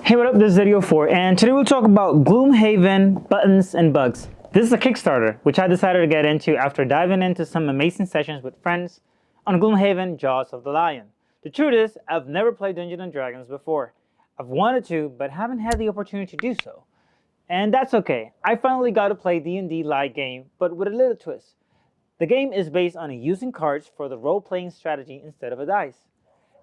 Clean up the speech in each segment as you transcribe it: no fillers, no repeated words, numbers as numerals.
Hey, what up? This is Eddy04, and today we'll talk about Gloomhaven Buttons and Bugs. This is a Kickstarter, which I decided to get into after diving into some amazing sessions with friends on Gloomhaven Jaws of the Lion. The truth is, I've never played Dungeons & Dragons before. I've wanted to, but haven't had the opportunity to do so. And that's okay. I finally got to play D&D light game, but with a little twist. The game is based on using cards for the role-playing strategy instead of a dice.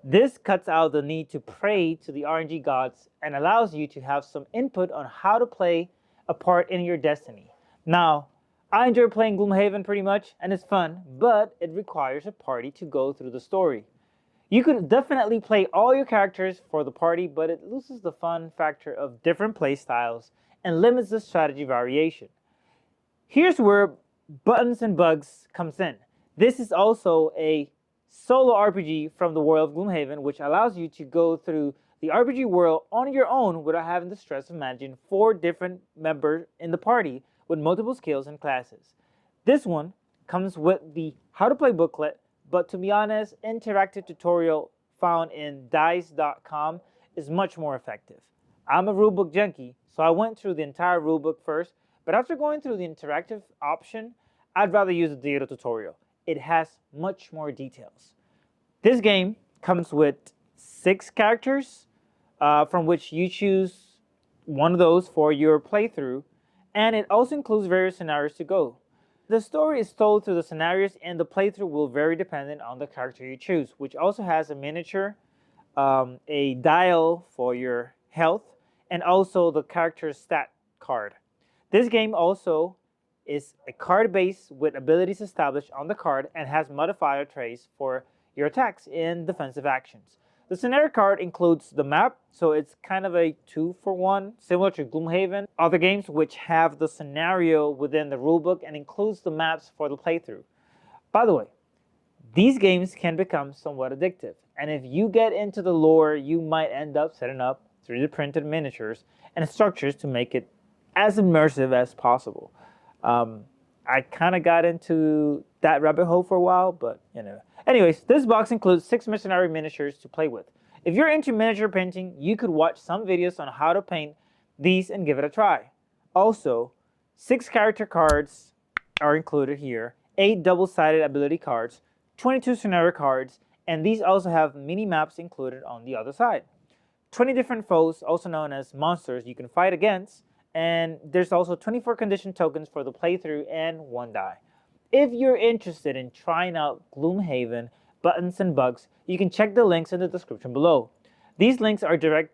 This cuts out the need to pray to the RNG gods and allows you to have some input on how to play a part in your destiny. Now, I enjoy playing Gloomhaven pretty much, and it's fun, but it requires a party to go through the story. You could definitely play all your characters for the party, but it loses the fun factor of different play styles and limits the strategy variation. Here's where Buttons and Bugs comes in. This is also a solo RPG from the world of Gloomhaven, which allows you to go through the RPG world on your own without having the stress of managing 4 different members in the party with multiple skills and classes. This one comes with the How to Play booklet, but to be honest, interactive tutorial found in dice.com is much more effective. I'm a rulebook junkie, so I went through the entire rulebook first, but after going through the interactive option, I'd rather use the data tutorial. It has much more details. This game comes with 6 characters, from which you choose one of those for your playthrough, and it also includes various scenarios to go. The story is told through the scenarios, and the playthrough will vary depending on the character you choose, which also has a miniature, a dial for your health, and also the character's stat card. This game also is a card base with abilities established on the card and has modifier trays for your attacks and defensive actions. The scenario card includes the map, so it's kind of a 2-for-1, similar to Gloomhaven. Other games which have the scenario within the rulebook and includes the maps for the playthrough. By the way, these games can become somewhat addictive, and if you get into the lore, you might end up setting up 3D printed miniatures and structures to make it as immersive as possible. I kind of got into that rabbit hole for a while, but you know. Anyways, this box includes 6 mercenary miniatures to play with. If you're into miniature painting, you could watch some videos on how to paint these and give it a try. Also, 6 character cards are included here, 8 double-sided ability cards, 22 scenario cards, and these also have mini maps included on the other side. 20 different foes, also known as monsters, you can fight against, and there's also 24 condition tokens for the playthrough and 1 die. If you're interested in trying out Gloomhaven Buttons and Bugs, you can check the links in the description below. These links are direct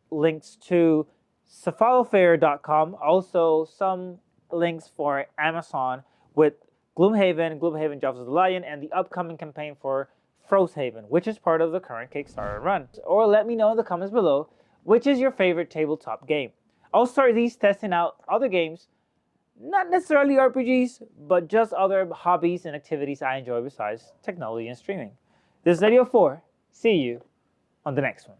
links to cephalofair.com, also some links for Amazon with Gloomhaven, Gloomhaven Jaws of the Lion, and the upcoming campaign for Frosthaven, which is part of the current Kickstarter run. Or let me know in the comments below, which is your favorite tabletop game. I'll start these testing out other games, not necessarily RPGs, but just other hobbies and activities I enjoy besides technology and streaming. This is Eddy04. See you on the next one.